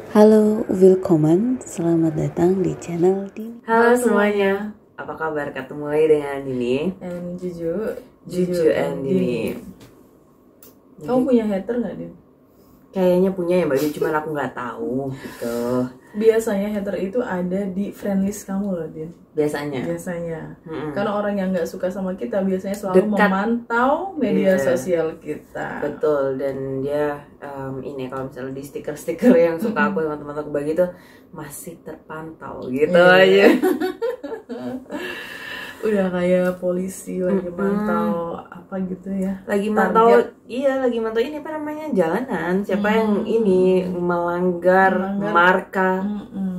Halo, willkommen, selamat datang di channel Dini. Halo semuanya, apa kabar? Ketemu lagi dengan Dini And Juju and Dini. Kamu punya hater nggak, Din? Kayaknya punya ya Mbak, cuman aku nggak tahu gitu. Biasanya hater itu ada di friendlist kamu loh, Din. Biasanya. Karena orang yang nggak suka sama kita biasanya selalu Dekat. memantau media Iya. sosial kita. Betul, dan dia ini kalau misalnya di stiker-stiker yang suka aku sama teman-teman aku bagi tuh masih terpantau gitu aja. Udah kayak polisi lagi mantau apa gitu ya. Lagi mantau, Target. iya lagi mantau ini apa namanya jalanan. Siapa yang ini melanggar marka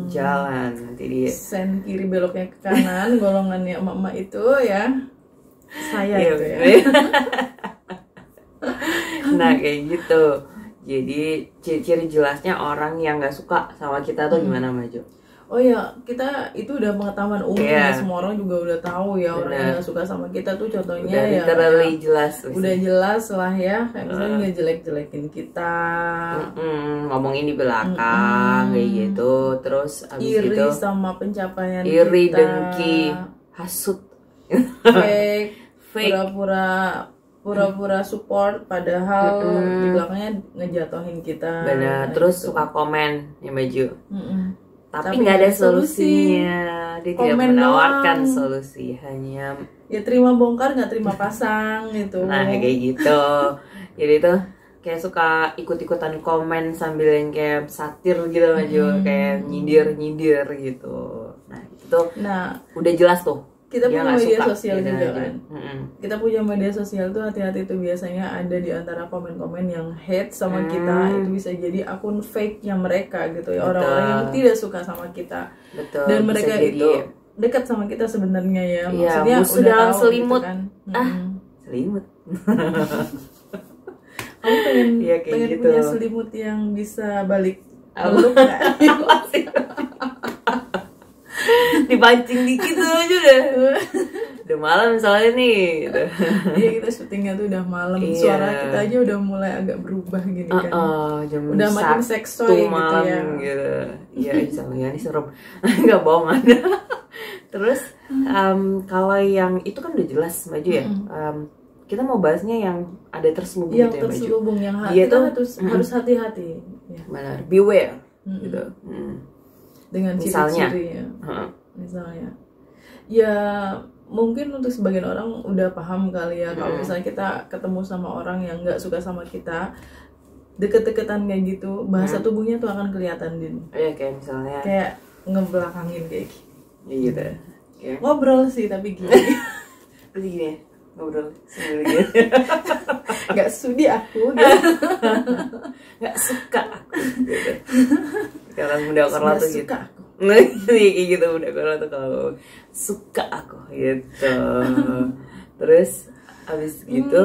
jalan nanti dia. Sen kiri beloknya ke kanan, golongannya emak-emak itu ya. Saya Iya, itu ya. Nah kayak gitu. Jadi ciri-ciri jelasnya orang yang nggak suka sama kita tuh gimana Maju? Oh ya, kita itu udah pengetahuan umum Iya. ya, semua orang juga udah tahu ya orang yang gak suka sama kita tuh contohnya Udah ya. literally jelas. Udah jelas lah ya, kayak misalnya ngejelek-jelekin kita, Ngomongin di belakang kayak gitu. Terus abis iri gitu sama pencapaian iri, kita, dengki, hasut, fake, Fake. pura-pura support, padahal di belakangnya ngejatohin kita. benar. Nah, Terus gitu. suka komen ya Maju. Tapi Tapi nggak ada nggak ada solusi. solusinya. Dia tidak Komen menawarkan doang. solusi, hanya Ya terima bongkar nggak terima pasang gitu. nah kayak gitu. Jadi tuh kayak suka ikut-ikutan komen sambil yang kayak satir gitu Maju, kayak nyindir gitu. Nah itu Nah, udah jelas tuh. kita Dia punya nggak media suka sosial gitu juga aja. kan. Kita punya media sosial tuh hati-hati tuh, biasanya ada di antara komen-komen yang hate sama kita, itu bisa jadi akun fake yang mereka gitu ya, orang-orang yang tidak suka sama kita. Betul. Dan bisa mereka jadi, itu dekat sama kita sebenarnya ya. Iya, Maksudnya musuh udah dalam tahu selimut. gitu kan. selimut. Kamu pengen Iya, kayak pengen gitu. punya selimut yang bisa balik Apa? peluk nggak? Dipancing dikit tuh aja udah malam soalnya nih gitu. Iya, kita syutingnya tuh udah malam, Iya. suara kita aja udah mulai agak berubah gini kan. Jam Udah makin 1 seksual gitu malam ya. gitu. Iya, misalnya ini serem. Nggak bohongan. Terus kalau yang itu kan udah jelas Maju ya. Kita mau bahasnya yang ada terselubung Yang gitu ya Maju. terselubung yang Dia kita tuh harus hati-hati ya, benar, beware gitu. dengan Misalnya. ciri-cirinya. Heeh. Misalnya, ya mungkin untuk sebagian orang udah paham kali ya, kalau misalnya kita ketemu sama orang yang nggak suka sama kita, deket-deketan kayak gitu, bahasa tubuhnya tuh akan kelihatan, Din. Iya kayak misalnya Kayak ngebelakangin kayak gitu. ya gitu. Kayak Ngobrol sih tapi gini. terus gini ngobrol sambil gitu. Nggak sudi aku gitu. Nggak suka aku gitu. Kalau muda korla Nggak tuh gitu. suka aku. Kayak gitu muda korla tuh kalau suka aku gitu. Terus abis gitu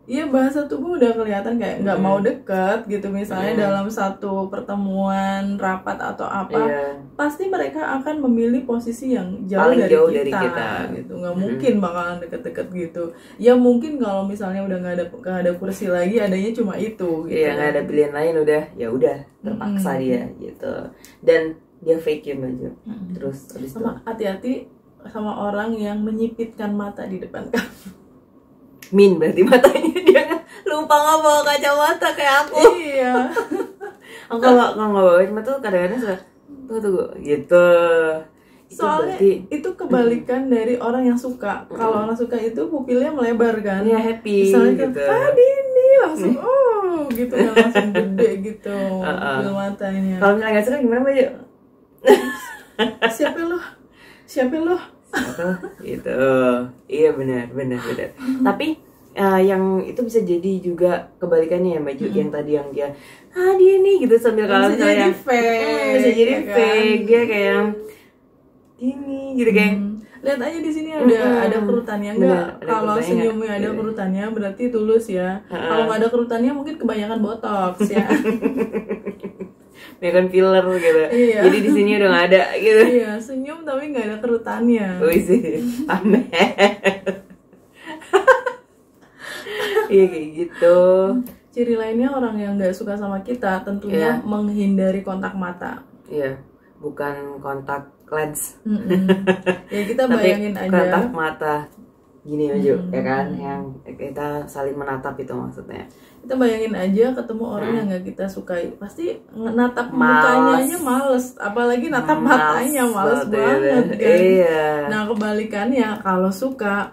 Iya, bahasa tubuh udah kelihatan kayak nggak mau deket gitu. Misalnya dalam satu pertemuan rapat atau apa, Iya. pasti mereka akan memilih posisi yang jauh, Paling dari, jauh kita, dari kita. gitu. Nggak mungkin bakalan deket-deket gitu. Ya mungkin kalau misalnya udah nggak ada kursi lagi, adanya cuma itu gitu. Iya nggak ada pilihan lain, udah terpaksa dia gitu. Dan dia fake ya Maju. Terus abis itu Sama hati-hati sama orang yang menyipitkan mata di depan kamu. min berarti matanya dia lupa nggak bawa kacamata kayak aku. Iya. Aku kalau nggak bawa kacamata tuh kadang-kadang suka tunggu gitu. Itu Soalnya berarti itu kebalikan dari orang yang suka. Kalau orang suka itu pupilnya melebar kan. ya happy Misalnya gitu. tadi ini langsung gitu kan, langsung gede gitu pupil matanya. Kalau misalnya nggak suka gimana Mbak? Siapa lo? Siapa lo? Apa gitu. Iya benar. Tapi yang itu bisa jadi juga kebalikannya ya Mbak Ju, yang tadi yang dia dia nih gitu sambil kalau Bisa misalnya jadi fake, bisa jadi ya kan? fake, dia kayak gini gitu kayak Lihat aja di sini ada kerutannya Benar, enggak? ada Kalau kerutannya senyumnya nggak? ada Iya. kerutannya berarti tulus ya. Kalau nggak ada kerutannya mungkin kebanyakan botox ya. ya kan filler gitu. Iya. Jadi di sini udah nggak ada gitu. Iya, senyum tapi nggak ada kerutannya. Wih sih, pamer. Iya kayak gitu. ciri lainnya orang yang nggak suka sama kita tentunya menghindari kontak mata. Iya, bukan kontak lens. Ya kita Tapi bayangin aja kontak mata gini aja ya kan, yang kita saling menatap itu maksudnya. Kita bayangin aja ketemu orang yang nggak kita sukai, pasti natap Males. mukanya aja males, apalagi natap matanya males banget kan. Iya. Nah kebalikannya kalau suka,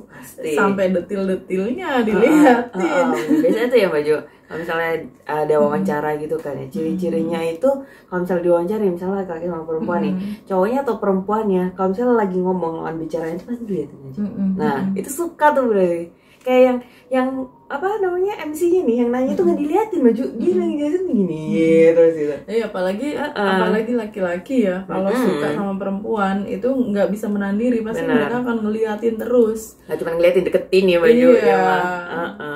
Pasti. sampai detil-detilnya dilihatin. Biasanya tuh ya Mbak Jo, kalau misalnya ada wawancara gitu kan ya, ciri-cirinya itu kalau misalnya diwawancari, misalnya laki-laki sama perempuan nih, cowoknya atau perempuannya, kalau misalnya lagi ngomong lawan bicaranya itu pasti dilihatin aja. Nah itu suka tuh berarti. Kayak yang apa namanya MC-nya nih yang nanya tuh nggak diliatin Mbak Jo, dia lagi jelasin begini terus gitu. Apalagi laki-laki ya kalau suka sama perempuan itu nggak bisa menahan diri, pasti mereka akan ngeliatin terus. Nggak cuma ngeliatin, deketin ya Mbak Jo. Iya.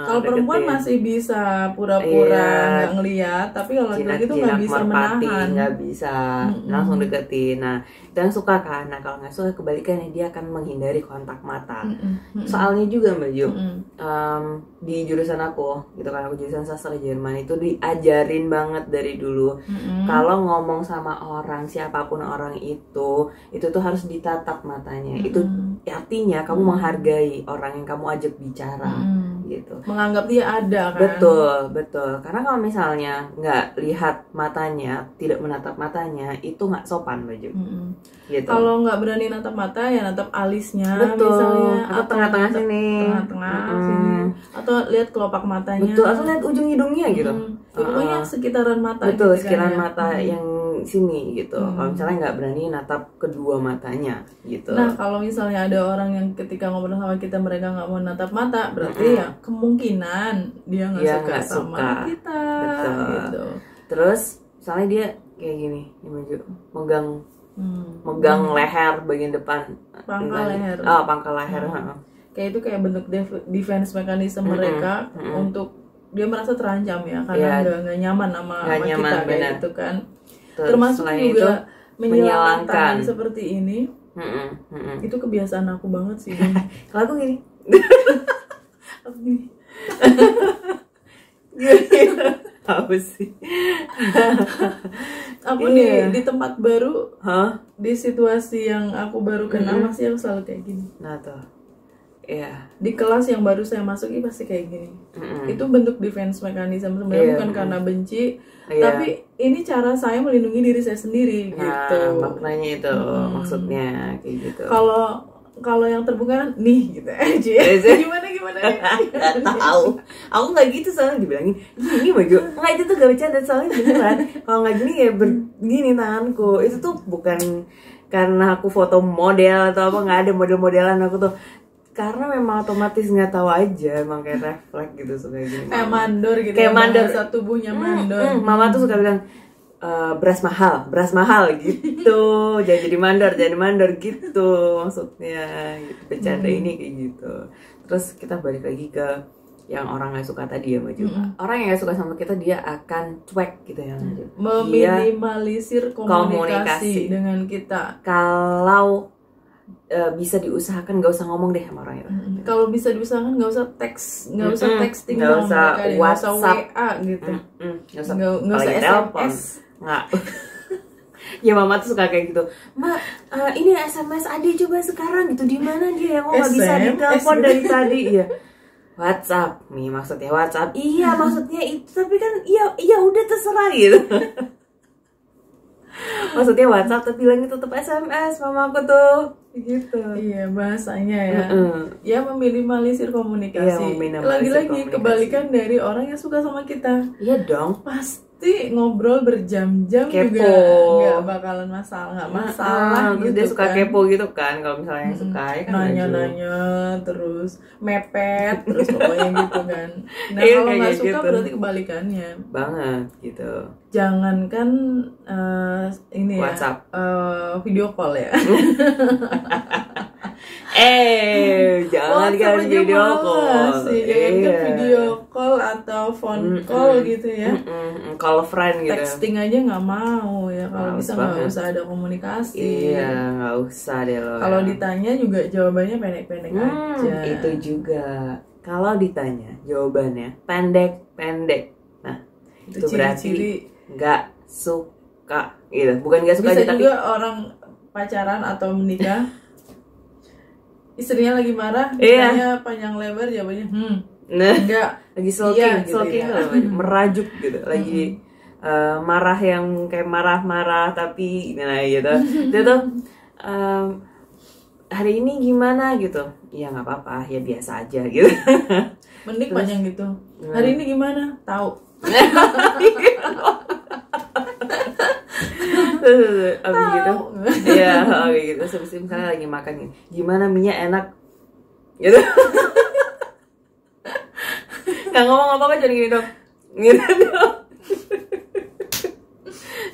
Kalau perempuan masih bisa pura-pura nggak ngeliat, tapi kalau laki-laki itu nggak bisa menahan. Nggak bisa langsung deketin. Nah itu yang suka kan. Nah kalau nggak suka kebalikannya, dia akan menghindari kontak mata. Soalnya juga Mbak Jo, di jurusan aku gitu kan, aku jurusan sastra Jerman, itu diajarin banget dari dulu kalau ngomong sama orang, siapapun orang itu tuh harus ditatap matanya. Itu artinya kamu menghargai orang yang kamu ajak bicara gitu, menganggap dia ada kan. Betul karena kalau misalnya nggak lihat matanya, tidak menatap matanya, itu nggak sopan Baju gitu. Kalau nggak berani natap mata ya natap alisnya Misalnya, misalnya, atau tengah-tengah sini, sini, atau lihat kelopak matanya, atau lihat ujung hidungnya gitu. Pokoknya sekitaran mata. Betul, gitu sekitaran kan, ya. mata yang sini gitu. Kalau misalnya nggak berani natap kedua matanya gitu. Nah kalau misalnya ada orang yang ketika ngobrol sama kita mereka nggak mau natap mata, berarti ya kemungkinan dia nggak suka sama kita. Betul. Gitu. Terus misalnya dia kayak gini, megang leher bagian depan, pangkal leher. Pangkal leher. Kayak itu kayak bentuk defense mechanism mereka untuk dia merasa terancam ya, karena nggak nyaman sama kita kayak gitu kan. Termasuk juga menyilangkan seperti ini. Itu kebiasaan aku banget sih. Kalau aku gini. Aku gini. Apa sih? Aku di tempat baru, di situasi yang aku baru kenal masih aku selalu kayak gini. Nah tuh, iya. Di kelas yang baru saya masuki pasti kayak gini. Itu bentuk defense mechanism sebenarnya, bukan karena benci, tapi ini cara saya melindungi diri saya sendiri gitu. Maknanya itu maksudnya kayak gitu. Kalau yang terbuka nih gitu aja. Gimana Nggak tahu, aku nggak gitu, soalnya dibilangin gini Baju, nggak, itu tuh gak bercanda, soalnya beneran. Kalau nggak gini ya begini tanganku. Itu tuh bukan karena aku foto model atau apa, nggak ada model-modelan aku tuh, karena memang otomatis nggak tahu aja, emang kayak refleks gitu, suka gini. Kayak mandor gitu. Kayak mandor, satu tubuhnya mandor. Mama tuh suka bilang beras mahal gitu, jangan jadi mandor gitu maksudnya gitu. Bercanda ini kayak gitu. Terus kita balik lagi ke yang orang nggak suka tadi ya Mbak Ju. Orang yang nggak suka sama kita dia akan cuek gitu ya Mbak Ju. Meminimalisir komunikasi dengan kita. Kalau bisa diusahakan nggak usah ngomong deh sama orang itu. Kalau bisa diusahakan nggak usah teks, nggak usah texting, nggak usah WhatsApp, nggak usah WA gitu, nggak usah SMS. Nggak. Ya mama tuh suka kayak gitu. Ini SMS Ade coba sekarang gitu, di mana dia yang nggak bisa ditelepon dari tadi ya. WhatsApp nih maksudnya WhatsApp. Iya maksudnya itu, tapi kan iya udah terserah gitu. Maksudnya WhatsApp tapi bilangnya tetap SMS mamaku tuh gitu. Iya bahasanya ya. Ya meminimalisir komunikasi. Lagi-lagi kebalikan dari orang yang suka sama kita. Iya dong. Pasti ngobrol berjam-jam juga nggak bakalan masalah, gitu. Dia suka kepo gitu kan, kalau misalnya yang suka ya kan nanya-nanya terus mepet terus pokoknya gitu kan. Nah kalau nggak suka gitu. Berarti kebalikannya banget gitu. Jangankan ini WhatsApp. Video call ya. Jangan kan video call sih, jangan video call atau phone call gitu ya. Call friend gitu. Texting aja nggak mau ya, kalau bisa nggak usah ada komunikasi. Iya, nggak usah deh lo. Kalau ditanya juga jawabannya pendek-pendek aja. Itu juga kalau ditanya jawabannya pendek, nah itu berarti nggak suka gitu. Bukan nggak suka bisa aja, juga tapi orang pacaran atau menikah istrinya lagi marah, Iya. ditanya panjang lebar jawabannya nah enggak, lagi sulking iya, gitu sulking ya. tuh, merajuk gitu, lagi marah yang kayak marah-marah tapi nah gitu. Dia tuh hari ini gimana gitu, ya nggak apa-apa, ya biasa aja gitu. Mending panjang gitu. Hari ini gimana? Tahu. Abis gitu, ya kayak gitu. Terus misalnya lagi makan nih, gimana minyak enak, gitu. Nggak ngomong apa-apa, jadi gini dong, gitu dong.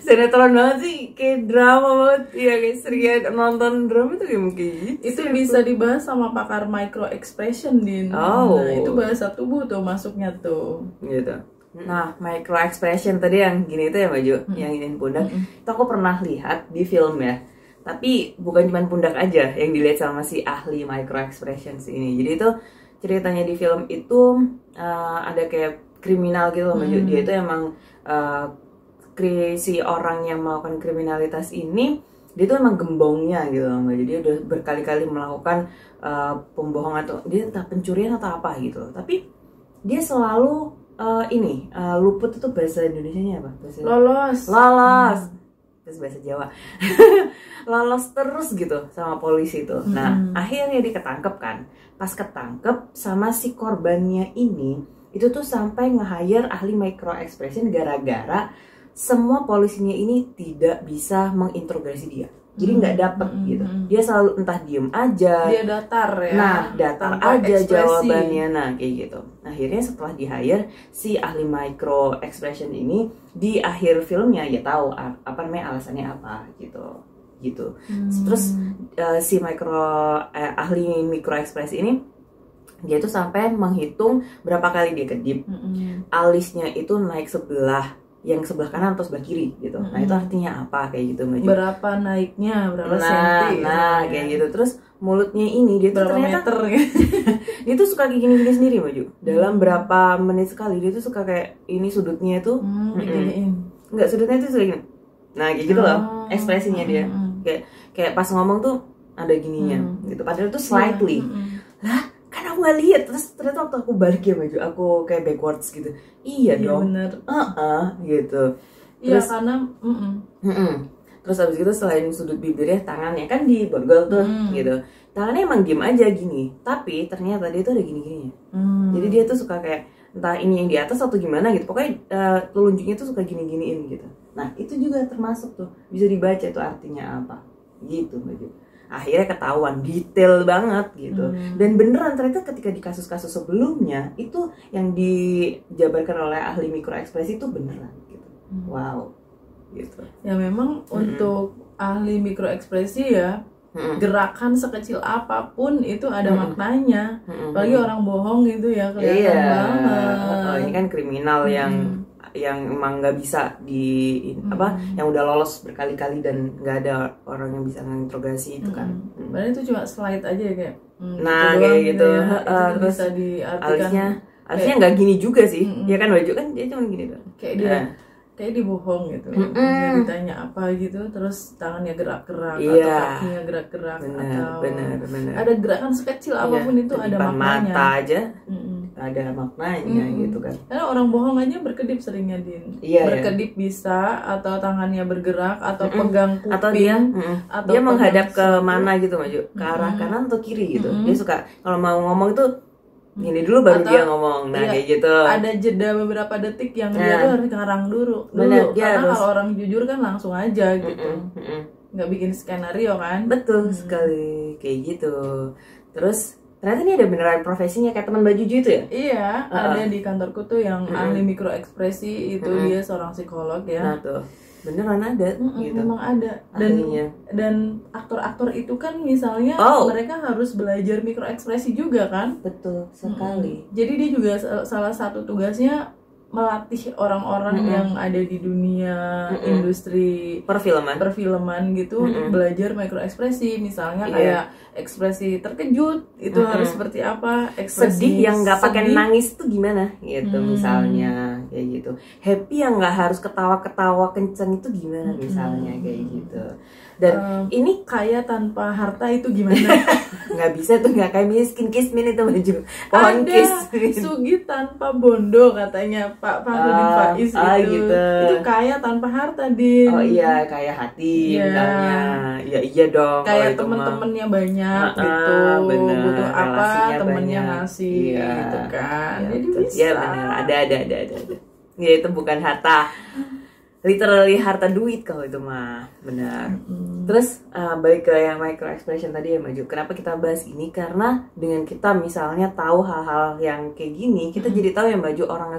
Sinetron banget sih, kayak drama banget, ya kayak sering nonton drama tuh kayak mungkin. Itu bisa dibahas sama pakar micro expression, Din. Oh. Nah, itu bahasa tubuh tuh masuknya tuh. Gitu. Nah, micro expression tadi yang gini itu ya Maju, yang ingin pundak. Itu aku pernah lihat di film ya. Tapi bukan cuma pundak aja yang dilihat sama si ahli micro expression ini. Jadi itu ceritanya di film itu ada kayak kriminal gitu loh Maju. Dia itu emang si orang yang melakukan kriminalitas ini, dia tuh emang gembongnya gitu loh Maju. Dia udah berkali-kali melakukan pembohongan atau dia entah pencurian atau apa gitu loh. Tapi dia selalu luput itu bahasa Indonesianya apa? Lolos. Terus bahasa Jawa. Lolos terus gitu sama polisi itu. Nah, akhirnya dia ketangkep kan. Pas ketangkep sama si korbannya ini, itu tuh sampai nge-hire ahli micro expression gara-gara semua polisinya ini tidak bisa menginterogasi dia. Jadi nggak dapet gitu. Dia selalu entah diem aja. Dia datar ya. Nah, datar tanpa aja ekspresi. jawabannya. Nah, kayak gitu. Akhirnya setelah di-hire si ahli micro expression ini, di akhir filmnya ya tahu apa namanya alasannya apa gitu. Terus si ahli micro express ini, dia tuh sampai menghitung berapa kali dia kedip. Alisnya itu naik sebelah, yang sebelah kanan atau sebelah kiri gitu. Nah, itu artinya apa kayak gitu Maju. Berapa naiknya, berapa senti. Nah, kayak gitu. Terus mulutnya ini dia tuh berapa ternyata meter gitu. dia tuh suka kayak gini-gini sendiri Maju. Dalam berapa menit sekali dia tuh suka kayak ini sudutnya tuh enggak, sudutnya tuh suka gini. Nah, kayak gitu loh ekspresinya dia. Kayak pas ngomong tuh ada gininya gitu. Padahal tuh slightly. Lah, kan aku nggak lihat. Terus ternyata waktu aku balik ya Maju, aku kayak backwards gitu. Iya dong. Bener. Gitu. Iya, Terus, karena terus abis itu selain sudut bibirnya, tangannya kan di borgol tuh gitu. Tangannya emang diem aja gini, tapi ternyata dia tuh ada gini-gininya. Jadi dia tuh suka kayak entah ini yang di atas atau gimana gitu. Pokoknya telunjuknya tuh suka gini-giniin gitu. Nah, itu juga termasuk tuh, bisa dibaca tuh artinya apa gitu Maju. Akhirnya ketahuan detail banget gitu. Dan beneran ternyata ketika di kasus-kasus sebelumnya itu yang dijabarkan oleh ahli mikro ekspresi itu beneran gitu. Wow gitu. Ya memang untuk ahli mikro ekspresi ya, gerakan sekecil apapun itu ada maknanya. Apalagi orang bohong gitu ya, kelihatan banget. Ini kan kriminal yang emang nggak bisa yang udah lolos berkali-kali dan nggak ada orang yang bisa menginterogasi itu kan. Padahal itu cuma slide aja kayak. Nah, kayak gitu. Ya. Terus bisa diartikan. Alisnya nggak gini juga sih. Ya kan Baju kan dia cuma gini tuh. Kayak dibohong gitu. Dia ditanya apa gitu, terus tangannya gerak-gerak atau kakinya gerak-gerak atau bener. ada gerakan sekecil apapun itu ada maknanya. Mata aja ada maknanya gitu kan. Karena orang bohong aja berkedip seringnya Din. Berkedip bisa, atau tangannya bergerak, atau pegang kuping, atau dia menghadap ke mana gitu Maju, ke arah kanan atau kiri gitu. Dia suka kalau mau ngomong itu gini dulu baru dia ngomong. Nah, kayak gitu. Ada jeda beberapa detik yang dia tuh harus ngarang dulu. Karena kalau orang jujur kan langsung aja gitu. Nggak bikin skenario kan. Betul sekali kayak gitu. Terus ternyata ini ada beneran profesinya kayak teman Mbak Juju itu ya? Iya, ada di kantorku tuh yang ahli mikro ekspresi itu. Dia seorang psikolog ya. Nah tuh, beneran ada gitu. Memang ada. Dan aktor-aktor itu kan misalnya mereka harus belajar mikro ekspresi juga kan? Betul sekali. Jadi dia juga salah satu tugasnya melatih orang-orang yang ada di dunia industri perfilman gitu untuk belajar mikroekspresi, misalnya kayak ekspresi terkejut itu harus seperti apa, ekspresi sedih yang nggak pakai nangis tuh gimana gitu misalnya kayak gitu, happy yang nggak harus ketawa-ketawa kenceng itu gimana misalnya kayak gitu. Dan ini kaya tanpa harta itu gimana? Nggak bisa tuh, nggak kayak miskin kismin itu maju pohon kismin. Sugih tanpa bondo katanya Pak Fahrudin Faiz gitu. Itu kaya tanpa harta, Din. Oh iya, kaya hati misalnya. Ya iya dong. Kayak temen-temennya banyak gitu. Bener. Butuh apa temennya banyak. ngasih gitu kan. Ya, jadi bisa. Ya benar, ada. Ya itu bukan harta. Literally harta duit kalau itu mah, benar. Terus balik ke yang micro expression tadi ya Maju. Kenapa kita bahas ini? Karena dengan kita misalnya tahu hal-hal yang kayak gini, kita jadi tahu ya Maju, orang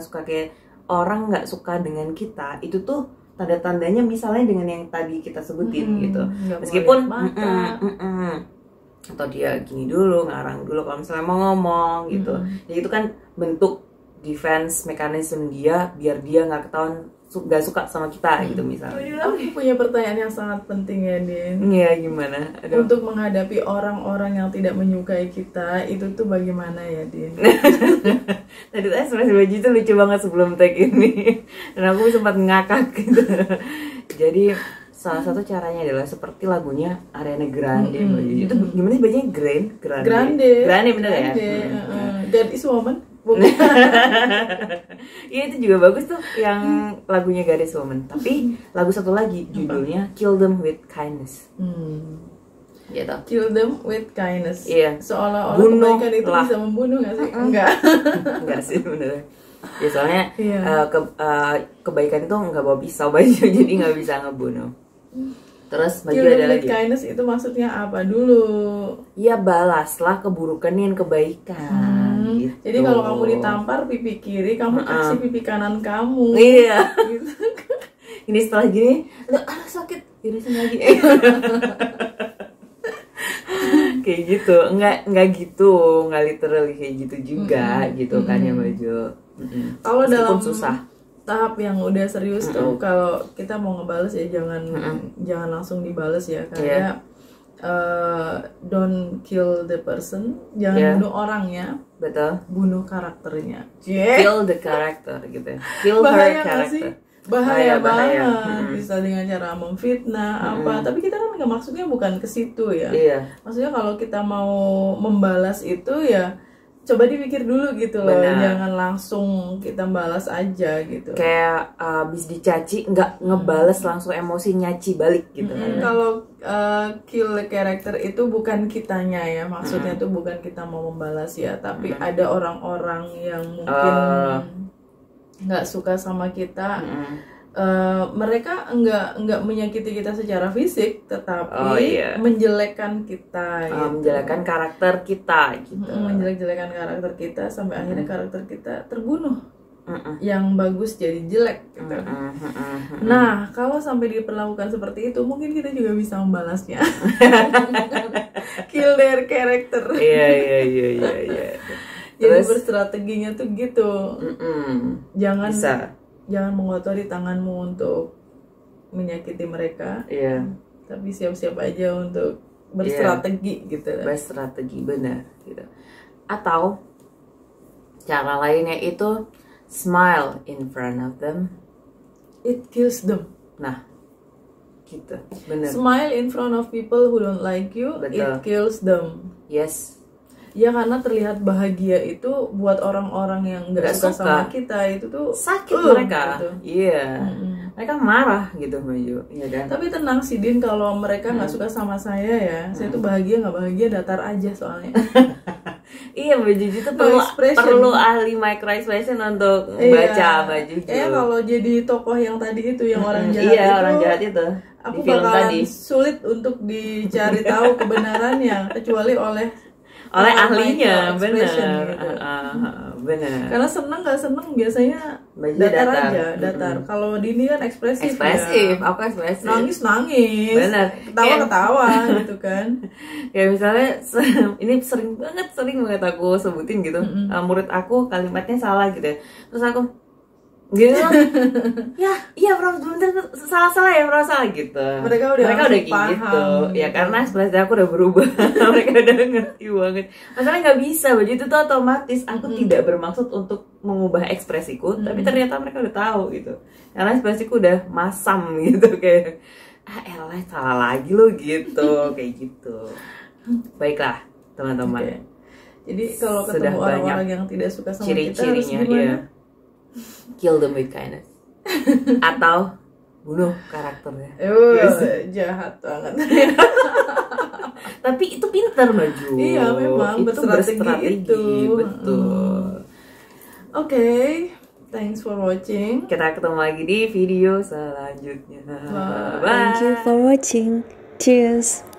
nggak suka dengan kita itu tuh tanda-tandanya misalnya dengan yang tadi kita sebutin gitu. Meskipun atau dia gini dulu, ngarang dulu kalau misalnya mau ngomong gitu. Ya itu kan bentuk defense mechanism dia biar dia nggak ketahuan gak suka sama kita gitu misalnya. Aku punya pertanyaan yang sangat penting ya, Din. Iya, gimana? Aduh. Untuk menghadapi orang-orang yang tidak menyukai kita itu tuh bagaimana ya, Din? Tadi ekspresi Baju itu lucu banget sebelum tag ini. Dan aku sempat ngakak gitu. Jadi salah satu caranya adalah seperti lagunya Ariana Grande. Itu gimana sih bacanya? Grande bener ya? God is Woman. Iya itu juga bagus tuh yang lagunya God is Woman. Tapi lagu satu lagi judulnya Kill Them with Kindness. Gitu. Kill them with kindness. Iya. Seolah-olah kebaikan itu bisa membunuh nggak sih? Enggak sih bener. Ya soalnya kebaikan itu nggak bawa pisau Baju, jadi nggak bisa ngebunuh. Terus Baju ada lagi. Kindness itu maksudnya apa dulu? Ya balaslah keburukan dengan kebaikan. Gitu. Jadi kalau kamu ditampar pipi kiri, kamu kasih pipi kanan kamu. Iya. Gitu. Ini setelah gini, aduh sakit, irisin lagi. Kayak gitu, nggak gitu, nggak literally kayak gitu juga, gitu kan ya Baju. Kalau dalam susah. tahap yang udah serius tuh, kalau kita mau ngebales ya jangan langsung dibales ya, kayak don't kill the person, jangan bunuh orangnya, betul, bunuh karakternya. Kill the character gitu ya. Kill bahaya her character. Bahaya banget. Bisa dengan cara memfitnah apa, tapi kita kan nggak maksudnya bukan ke situ ya. Iya. Maksudnya kalau kita mau membalas itu ya coba dipikir dulu gitu loh. Jangan langsung kita balas aja gitu. Kayak abis dicaci nggak ngebales langsung emosi nyaci balik gitu kan. Kalau kill the character itu bukan kitanya ya, maksudnya tuh bukan kita mau membalas ya, tapi ada orang-orang yang mungkin nggak suka sama kita. Mereka nggak menyakiti kita secara fisik, tetapi menjelekkan kita, gitu. Menjelekkan karakter kita, gitu. Menjelek-jelekan karakter kita sampai akhirnya karakter kita terbunuh. Yang bagus jadi jelek, gitu. Nah, kalau sampai diperlakukan seperti itu, mungkin kita juga bisa membalasnya. Kill their character. Iya. Jadi berstrateginya tuh gitu. Jangan mengotori tanganmu untuk menyakiti mereka. Iya. Tapi siap-siap aja untuk berstrategi gitu. Berstrategi benar gitu. Atau cara lainnya itu smile in front of them. It kills them. Nah, gitu. Benar. Smile in front of people who don't like you. Betul. It kills them. Yes. Ya karena terlihat bahagia itu buat orang-orang yang nggak suka sama kita itu tuh sakit mereka. Gitu. Iya. Mereka marah gitu Maju, iya kan? Tapi tenang sih Din, kalau mereka nggak suka sama saya ya, saya tuh bahagia nggak bahagia datar aja soalnya. Iya Baju itu perlu ahli micro expression untuk baca Baju. Kalau jadi tokoh yang tadi itu yang orang jahat itu, orang jahat itu. Aku bakalan sulit untuk dicari tahu kebenarannya kecuali oleh ahlinya, benar. Gitu. Benar. Karena seneng nggak seneng biasanya datar aja, datar. Kalau di ini kan ekspresif. Ya. Aku ekspresif. Nangis. Benar. Ketawa gitu kan. Kayak misalnya ini sering banget aku sebutin gitu. Murid aku kalimatnya salah gitu. Terus aku gitu. Ya iya Prof, sebentar, salah ya Prof, salah gitu. Mereka udah kayak paham, gitu ya, gitu. karena ekspresi aku udah berubah. Mereka udah ngerti banget. Masalahnya nggak bisa, baju itu tuh otomatis aku tidak bermaksud untuk mengubah ekspresiku, tapi ternyata mereka udah tahu gitu, karena ekspresiku udah masam gitu, kayak elah salah lagi lo gitu. Kayak gitu. Baiklah teman-teman. Okay. Jadi kalau Sudah ketemu orang-orang banyak yang tidak suka sama kita harus ciri-cirinya, gimana? ya. Kill them with kindness. Atau bunuh karakternya. Jahat banget. Tapi itu pintar Maju. Iya memang itu berstrategi itu. Betul. Oke, thanks for watching. Kita ketemu lagi di video selanjutnya. Bye. Thank you for watching. Cheers.